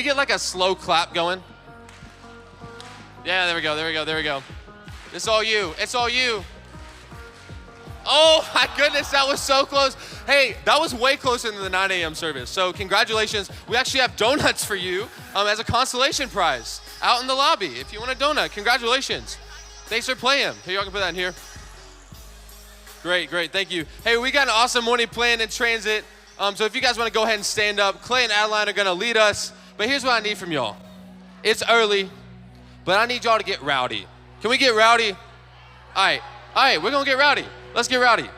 get like a slow clap going? Yeah, there we go. It's all you. Oh my goodness, that was so close. Hey, that was way closer than the 9 a.m. service. So congratulations. We actually have donuts for you as a consolation prize out in the lobby. If you want a donut, congratulations. Thanks for playing. Here, y'all can put that in here. Great, thank you. Hey, we got an awesome morning planned in transit. So if you guys want to go ahead and stand up, Clay and Adeline are going to lead us. But here's what I need from y'all. It's early, but I need y'all to get rowdy. Can we get rowdy? All right, we're going to get rowdy. Let's get rowdy.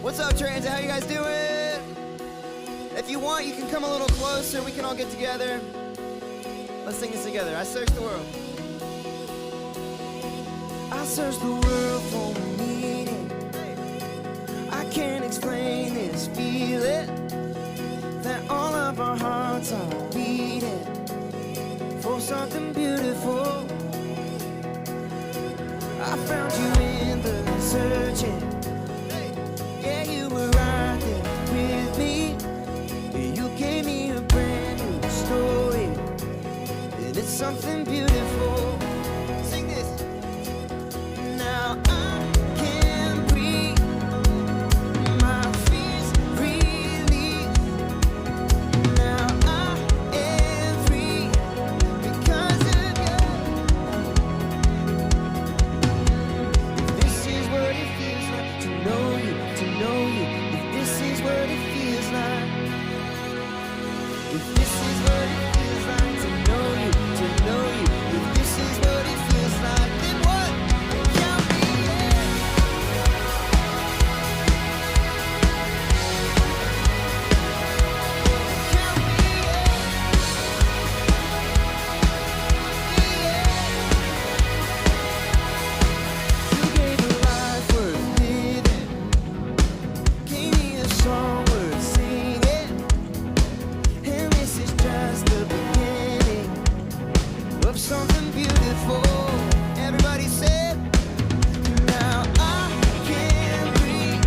What's up, Transit? How you guys doing? If you want, you can come a little closer. We can all get together. Let's sing this together. I searched the world. I searched the world for meaning. I can't explain this feeling that all of our hearts are beating for something beautiful. I found you in the searching. Yeah, you were right there with me. You gave me a brand new story, and it's something beautiful. Sing this. Now I can breathe. My fears relieved. Now I am free because of you. If this is what it feels like to know you. If this is what it feels like. If this is what it feels like to know you. If this is what it feels like, then what? Count me in. Count me in. You gave a life worth living. Gave me a song worth singing. And this is just the beginning of something beautiful. Everybody said, now I can breathe.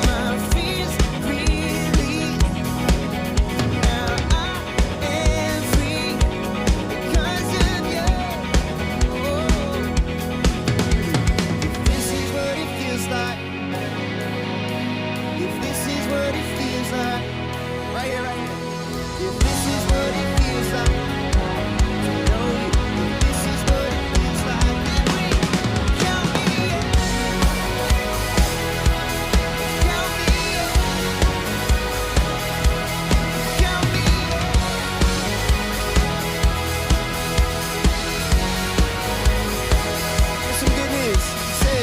My fears relieved. Now I am free because of you. If this is what it feels like. If this is what it feels like. Right here. If this is what it feels like to know you, if this is what it feels like, then we count me in. Count me in. Count me in. There's some good news. Say,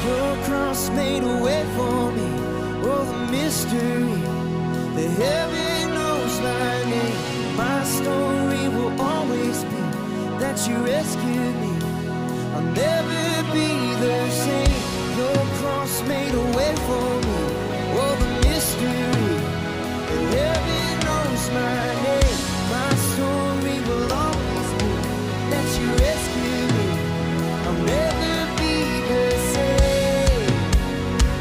your cross made a way for me. Oh, the mystery. The heaven knows my name. My story will always be that you rescued me. I'll never be the same. Your cross made a way for me. Oh, the mystery. The heaven knows my name. My story will always be that you rescued me. I'll never be the same.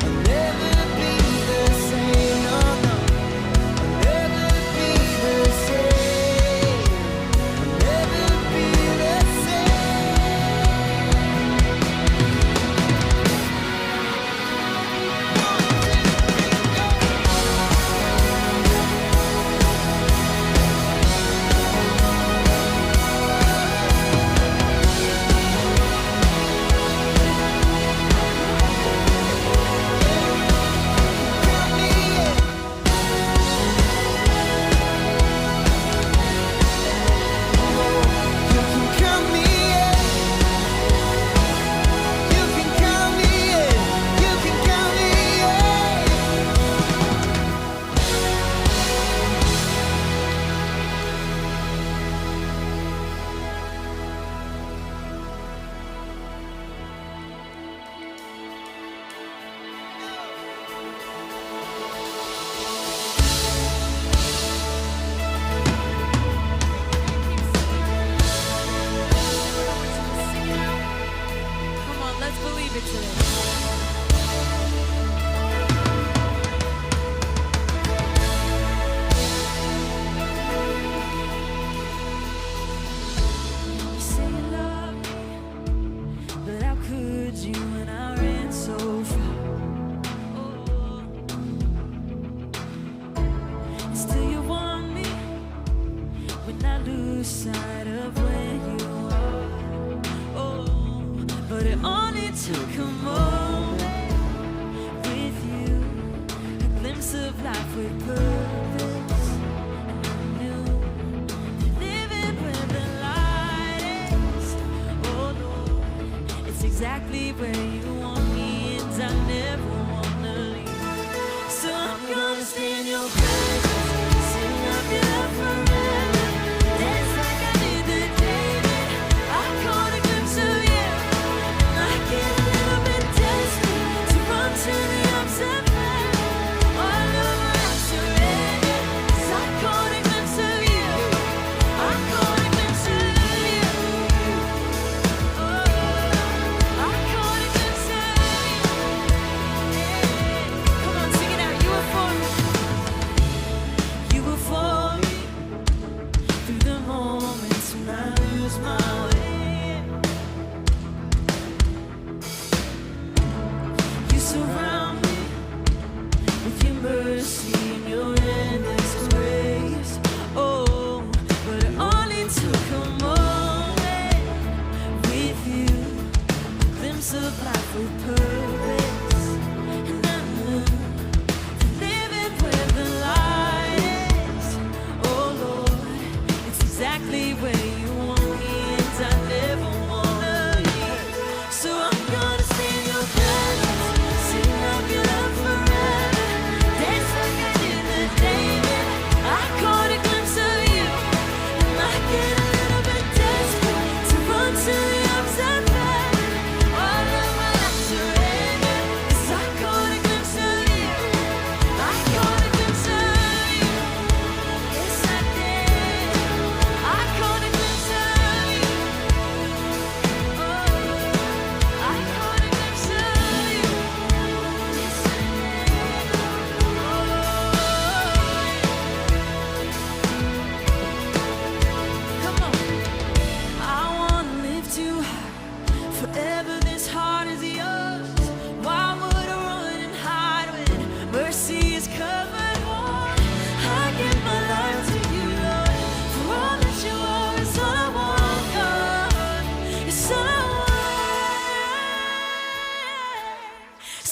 I'll never be the same. No, no. I'll never be the same. I'll never be the same.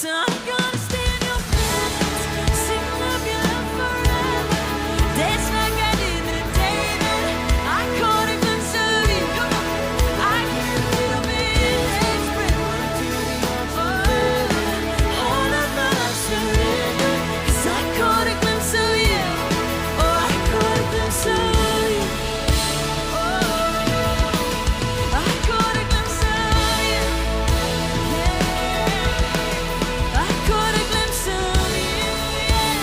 So I'm gonna stay in your presence, sing of your love forever, dance like I did the day that I caught a glimpse of you. I can feel midnight spread to the all of my life surrender, 'cause I caught a glimpse of you. Oh, I caught a glimpse of you. Oh, I caught a glimpse of you. Yeah, I caught a glimpse of you. Yeah,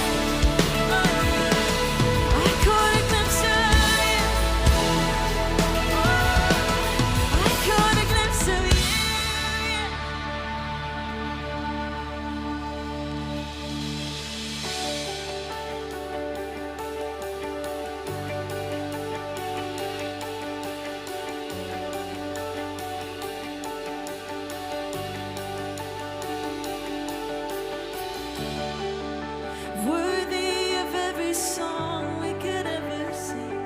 I caught a glimpse of you. Oh, I caught a glimpse of you. Yeah. Worthy of every song we could ever sing,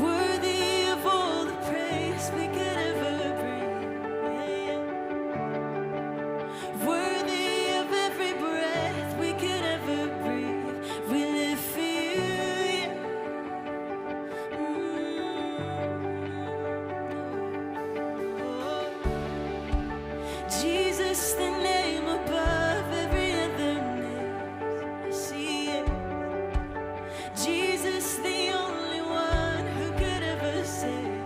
worthy of all the praise we could ever bring, yeah. Worthy of every breath we could ever breathe, we live for you, yeah. Jesus, the name above every other name. I see it. Jesus, the only one who could ever save.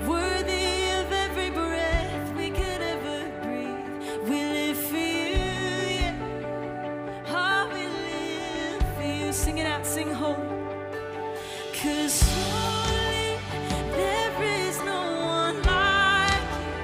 Worthy of every breath we could ever breathe. We live for you, yeah. Oh, we live for you. Sing it out, sing holy. 'Cause holy, there is no one like you.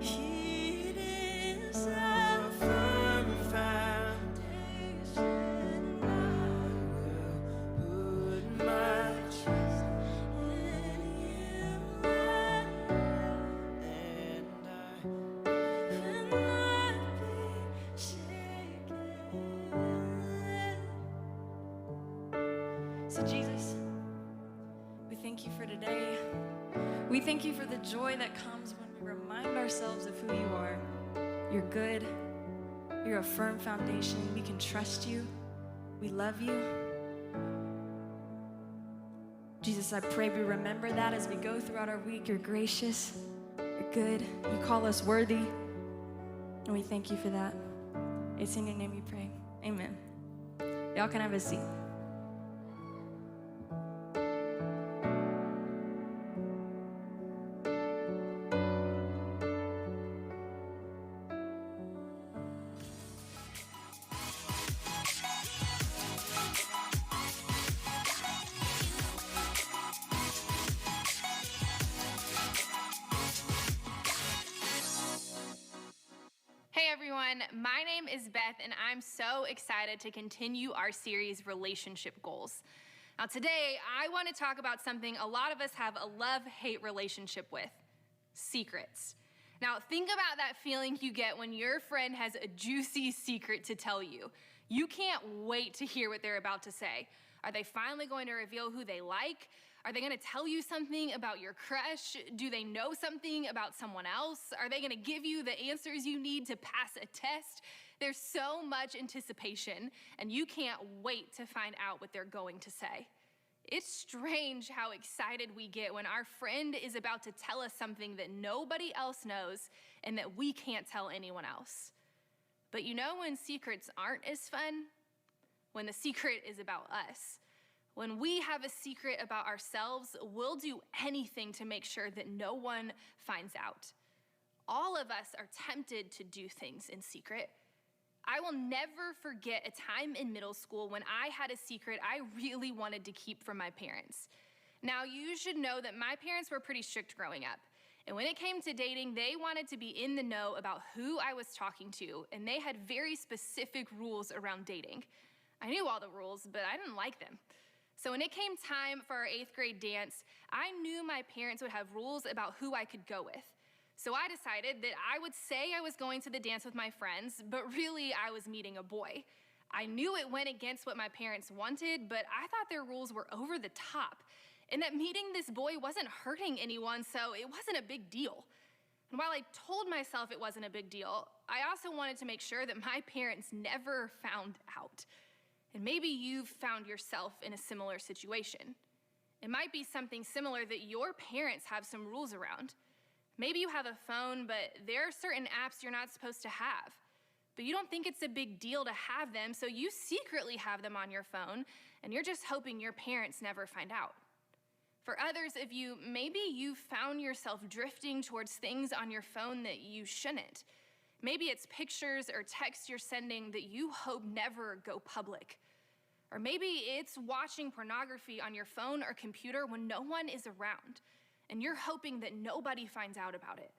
It is a firm foundation. I will put my trust in you, and I cannot be shaken. So Jesus, we thank you for today. We thank you for the joy that comes when we remind ourselves of who you are. You're good. You're a firm foundation. We can trust you. We love you. Jesus, I pray we remember that as we go throughout our week. You're gracious. You're good. You call us worthy. And we thank you for that. It's in your name we pray. Amen. Y'all can have a seat. Hey everyone, my name is Beth and I'm so excited to continue our series, Relationship Goals. Now today, I want to talk about something a lot of us have a love-hate relationship with, secrets. Now think about that feeling you get when your friend has a juicy secret to tell you. You can't wait to hear what they're about to say. Are they finally going to reveal who they like? Are they gonna tell you something about your crush? Do they know something about someone else? Are they gonna give you the answers you need to pass a test? There's so much anticipation, and you can't wait to find out what they're going to say. It's strange how excited we get when our friend is about to tell us something that nobody else knows and that we can't tell anyone else. But you know when secrets aren't as fun? When the secret is about us. When we have a secret about ourselves, we'll do anything to make sure that no one finds out. All of us are tempted to do things in secret. I will never forget a time in middle school when I had a secret I really wanted to keep from my parents. Now, you should know that my parents were pretty strict growing up. And when it came to dating, they wanted to be in the know about who I was talking to, and they had very specific rules around dating. I knew all the rules, but I didn't like them. So when it came time for our 8th grade dance, I knew my parents would have rules about who I could go with. So I decided that I would say I was going to the dance with my friends, but really I was meeting a boy. I knew it went against what my parents wanted, but I thought their rules were over the top, and that meeting this boy wasn't hurting anyone, so it wasn't a big deal. And while I told myself it wasn't a big deal, I also wanted to make sure that my parents never found out. And maybe you've found yourself in a similar situation. It might be something similar that your parents have some rules around. Maybe you have a phone, but there are certain apps you're not supposed to have. But you don't think it's a big deal to have them, so you secretly have them on your phone, and you're just hoping your parents never find out. For others of you, maybe you've found yourself drifting towards things on your phone that you shouldn't. Maybe it's pictures or texts you're sending that you hope never go public. Or maybe it's watching pornography on your phone or computer when no one is around, and you're hoping that nobody finds out about it.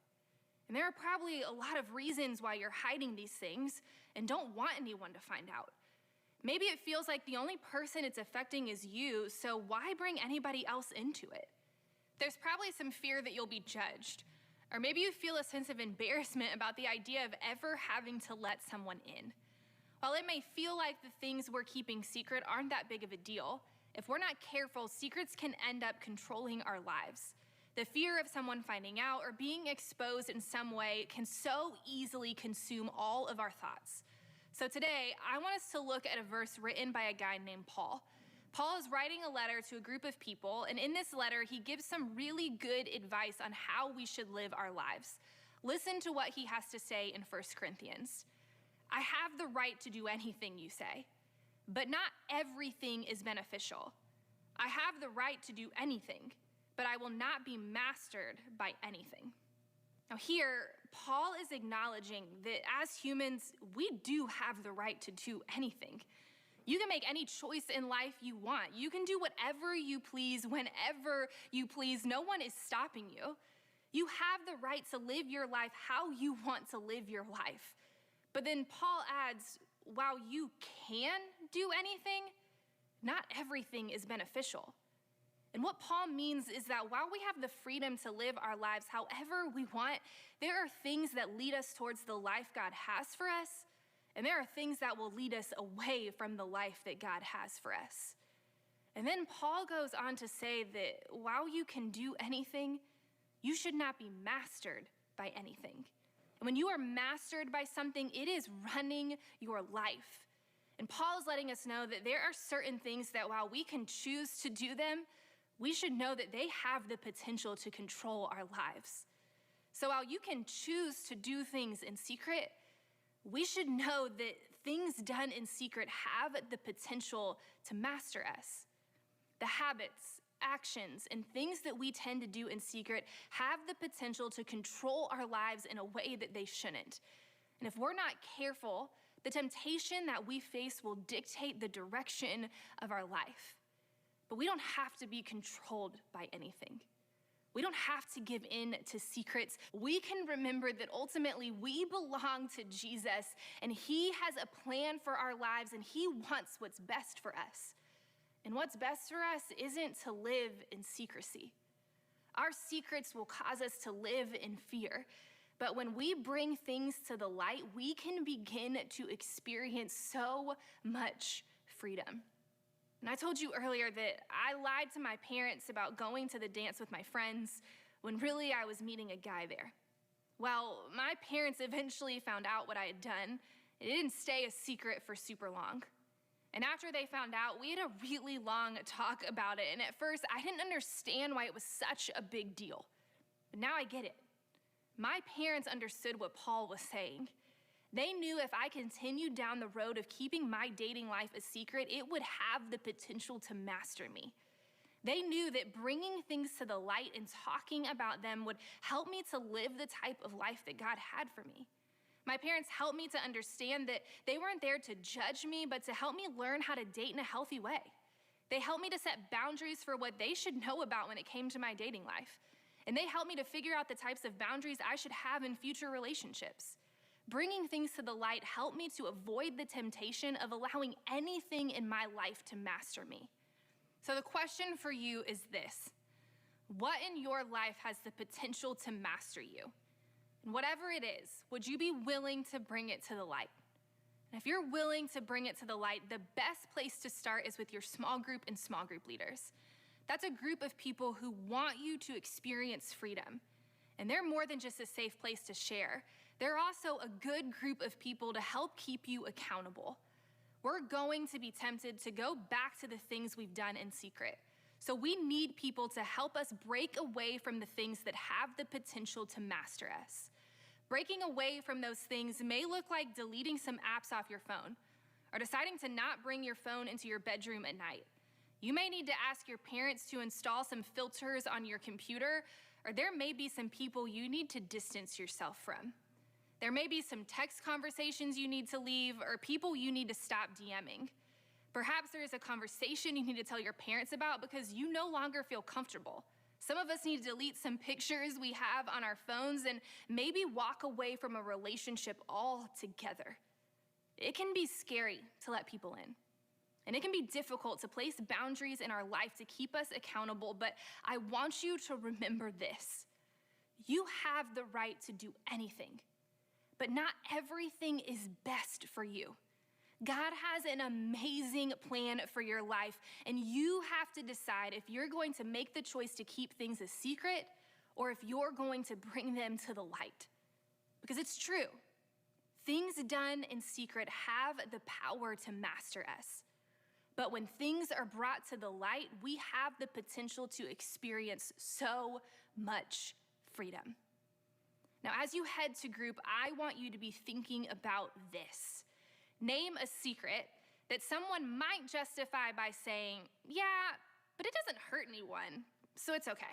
And there are probably a lot of reasons why you're hiding these things and don't want anyone to find out. Maybe it feels like the only person it's affecting is you, so why bring anybody else into it? There's probably some fear that you'll be judged. Or maybe you feel a sense of embarrassment about the idea of ever having to let someone in. While it may feel like the things we're keeping secret aren't that big of a deal, if we're not careful, secrets can end up controlling our lives. The fear of someone finding out or being exposed in some way can so easily consume all of our thoughts. So today, I want us to look at a verse written by a guy named Paul. Paul is writing a letter to a group of people, and in this letter, he gives some really good advice on how we should live our lives. Listen to what he has to say in 1 Corinthians. I have the right to do anything you say, but not everything is beneficial. I have the right to do anything, but I will not be mastered by anything. Now here, Paul is acknowledging that as humans, we do have the right to do anything. You can make any choice in life you want. You can do whatever you please, whenever you please. No one is stopping you. You have the right to live your life how you want to live your life. But then Paul adds, while you can do anything, not everything is beneficial. And what Paul means is that while we have the freedom to live our lives however we want, there are things that lead us towards the life God has for us, and there are things that will lead us away from the life that God has for us. And then Paul goes on to say that while you can do anything, you should not be mastered by anything. And when you are mastered by something, it is running your life. And Paul is letting us know that there are certain things that while we can choose to do them, we should know that they have the potential to control our lives. So while you can choose to do things in secret, we should know that things done in secret have the potential to master us. The habits, actions, and things that we tend to do in secret have the potential to control our lives in a way that they shouldn't. And if we're not careful, the temptation that we face will dictate the direction of our life. But we don't have to be controlled by anything. We don't have to give in to secrets. We can remember that ultimately we belong to Jesus, and he has a plan for our lives, and he wants what's best for us. And what's best for us isn't to live in secrecy. Our secrets will cause us to live in fear. But when we bring things to the light, we can begin to experience so much freedom. And I told you earlier that I lied to my parents about going to the dance with my friends when really I was meeting a guy there. Well, my parents eventually found out what I had done. It didn't stay a secret for super long. And after they found out, we had a really long talk about it. And at first, I didn't understand why it was such a big deal. But now I get it. My parents understood what Paul was saying. They knew if I continued down the road of keeping my dating life a secret, it would have the potential to master me. They knew that bringing things to the light and talking about them would help me to live the type of life that God had for me. My parents helped me to understand that they weren't there to judge me, but to help me learn how to date in a healthy way. They helped me to set boundaries for what they should know about when it came to my dating life. And they helped me to figure out the types of boundaries I should have in future relationships. Bringing things to the light helped me to avoid the temptation of allowing anything in my life to master me. So the question for you is this: what in your life has the potential to master you? And whatever it is, would you be willing to bring it to the light? And if you're willing to bring it to the light, the best place to start is with your small group and small group leaders. That's a group of people who want you to experience freedom. And they're more than just a safe place to share. They're also a good group of people to help keep you accountable. We're going to be tempted to go back to the things we've done in secret. So we need people to help us break away from the things that have the potential to master us. Breaking away from those things may look like deleting some apps off your phone or deciding to not bring your phone into your bedroom at night. You may need to ask your parents to install some filters on your computer, or there may be some people you need to distance yourself from. There may be some text conversations you need to leave, or people you need to stop DMing. Perhaps there is a conversation you need to tell your parents about because you no longer feel comfortable. Some of us need to delete some pictures we have on our phones and maybe walk away from a relationship altogether. It can be scary to let people in. And it can be difficult to place boundaries in our life to keep us accountable, but I want you to remember this. You have the right to do anything, but not everything is best for you. God has an amazing plan for your life, and you have to decide if you're going to make the choice to keep things a secret or if you're going to bring them to the light. Because it's true, things done in secret have the power to master us. But when things are brought to the light, we have the potential to experience so much freedom. Now, as you head to group, I want you to be thinking about this. Name a secret that someone might justify by saying, yeah, but it doesn't hurt anyone, so it's okay.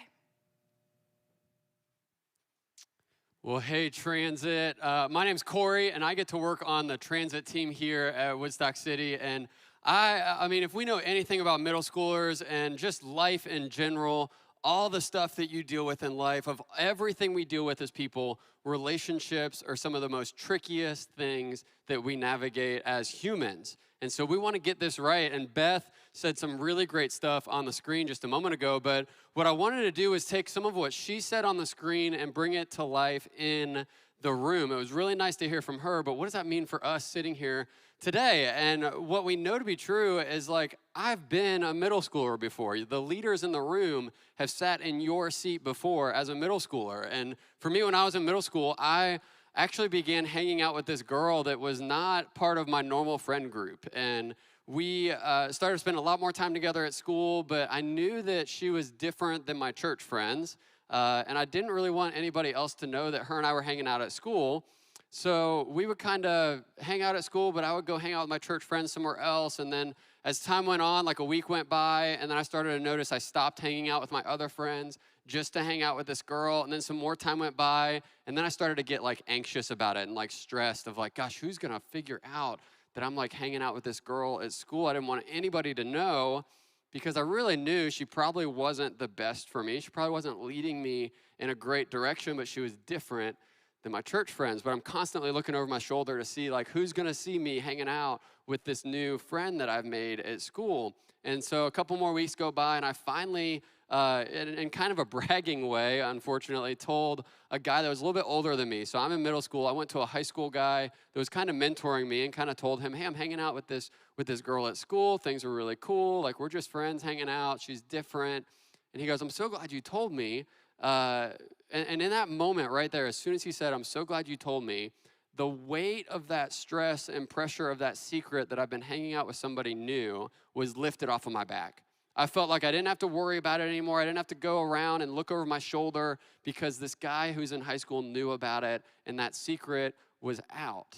Well, hey, Transit. My name's Corey, and I get to work on the Transit team here at Woodstock City. And I mean, if we know anything about middle schoolers and just life in general, all the stuff that you deal with in life, of everything we deal with as people, relationships are some of the most trickiest things that we navigate as humans. And so we want to get this right. And Beth said some really great stuff on the screen just a moment ago. But what I wanted to do is take some of what she said on the screen and bring it to life in the room. It was really nice to hear from her, but what does that mean for us sitting here today? And what we know to be true is, like, I've been a middle schooler before. The leaders in the room have sat in your seat before as a middle schooler. And for me, when I was in middle school, I actually began hanging out with this girl that was not part of my normal friend group. And we started spending a lot more time together at school, but I knew that she was different than my church friends. And I didn't really want anybody else to know that her and I were hanging out at school. So we would kind of hang out at school, but I would go hang out with my church friends somewhere else. And then as time went on, like a week went by, and then I started to notice I stopped hanging out with my other friends just to hang out with this girl. And then some more time went by, and then I started to get like anxious about it and like stressed of like, gosh, who's gonna figure out that I'm like hanging out with this girl at school? I didn't want anybody to know, because I really knew she probably wasn't the best for me. She probably wasn't leading me in a great direction, but she was different than my church friends. But I'm constantly looking over my shoulder to see like who's gonna see me hanging out with this new friend that I've made at school. And so a couple more weeks go by, and I finally, in kind of a bragging way, unfortunately, told a guy that was a little bit older than me. So I'm in middle school. I went to a high school guy that was kind of mentoring me, and kind of told him, hey, I'm hanging out with this girl at school. Things are really cool. Like, we're just friends hanging out. She's different. And he goes, I'm so glad you told me. And in that moment right there, as soon as he said, I'm so glad you told me, the weight of that stress and pressure of that secret that I've been hanging out with somebody new was lifted off of my back. I felt like I didn't have to worry about it anymore. I didn't have to go around and look over my shoulder because this guy who's in high school knew about it, and that secret was out,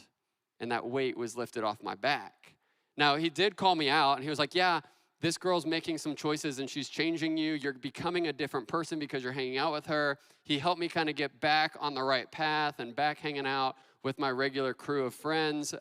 and that weight was lifted off my back. Now, he did call me out, and he was like, yeah, this girl's making some choices and she's changing you. You're becoming a different person because you're hanging out with her. He helped me kind of get back on the right path and back hanging out with my regular crew of friends.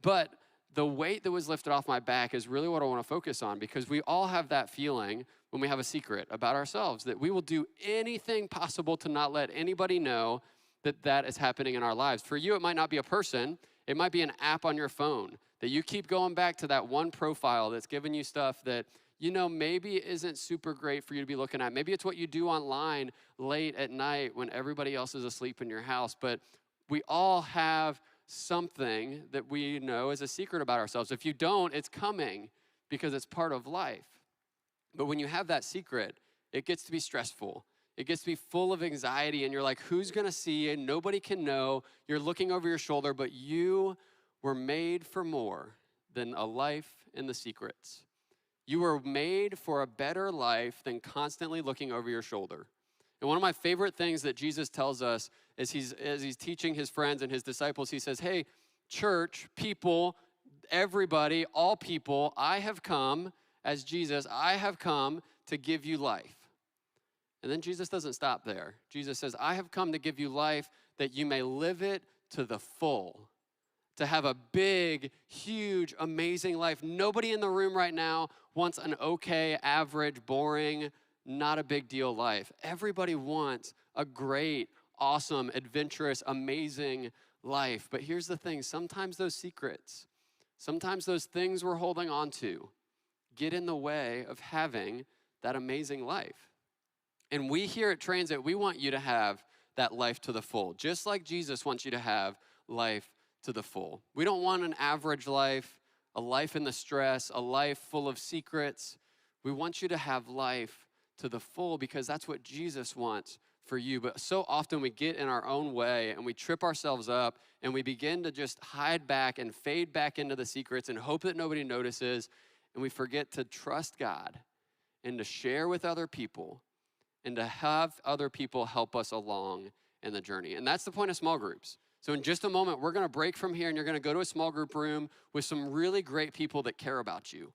But the weight that was lifted off my back is really what I want to focus on, because we all have that feeling when we have a secret about ourselves, that we will do anything possible to not let anybody know that that is happening in our lives. For you, it might not be a person. It might be an app on your phone that you keep going back to, that one profile that's giving you stuff that, you know, maybe isn't super great for you to be looking at. Maybe it's what you do online late at night when everybody else is asleep in your house. But we all have something that we know is a secret about ourselves. If you don't, it's coming because it's part of life. But when you have that secret, it gets to be stressful. It gets to be full of anxiety, and you're like, who's gonna see it? Nobody can know. You're looking over your shoulder, but you were made for more than a life in the secrets. You were made for a better life than constantly looking over your shoulder. And one of my favorite things that Jesus tells us is as he's teaching his friends and his disciples, he says, hey, church, people, everybody, all people, I have come, as Jesus, I have come to give you life. And then Jesus doesn't stop there. Jesus says, I have come to give you life that you may live it to the full. To have a big, huge, amazing life. Nobody in the room right now wants an okay, average, boring, not a big deal life. Everybody wants a great, awesome, adventurous, amazing life. But here's the thing, sometimes those secrets, sometimes those things we're holding on to get in the way of having that amazing life. And we here at Transit, we want you to have that life to the full, just like Jesus wants you to have life to the full. We don't want an average life, a life in the stress, a life full of secrets. We want you to have life to the full because that's what Jesus wants for you. But so often we get in our own way and we trip ourselves up and we begin to just hide back and fade back into the secrets and hope that nobody notices. And we forget to trust God and to share with other people and to have other people help us along in the journey. And that's the point of small groups. So in just a moment, we're gonna break from here and you're gonna go to a small group room with some really great people that care about you.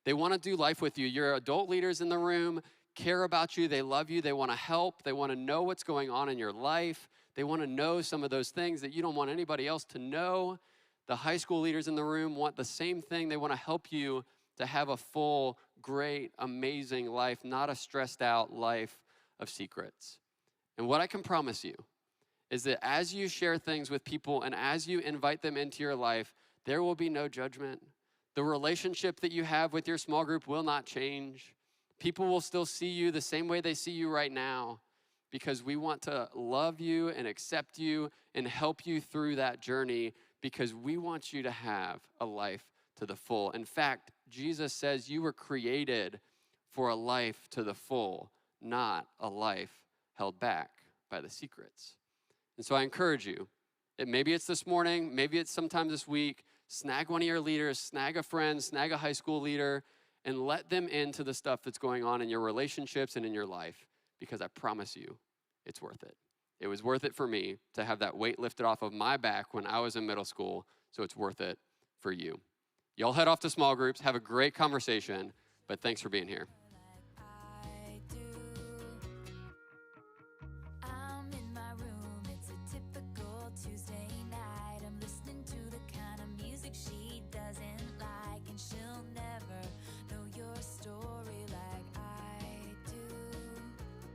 They wanna do life with you. Your adult leaders in the room care about you, they love you, they wanna help, they wanna know what's going on in your life. They wanna know some of those things that you don't want anybody else to know. The high school leaders in the room want the same thing. They wanna help you to have a full, great, amazing life, not a stressed out life of secrets. And what I can promise you is that as you share things with people and as you invite them into your life, there will be no judgment. The relationship that you have with your small group will not change. People will still see you the same way they see you right now, because we want to love you and accept you and help you through that journey, because we want you to have a life to the full. In fact, Jesus says you were created for a life to the full, not a life held back by the secrets. And so I encourage you, maybe it's this morning, maybe it's sometime this week, snag one of your leaders, snag a friend, snag a high school leader, and let them into the stuff that's going on in your relationships and in your life, because I promise you, it's worth it. It was worth it for me to have that weight lifted off of my back when I was in middle school, so it's worth it for you. Y'all head off to small groups, have a great conversation, but thanks for being here.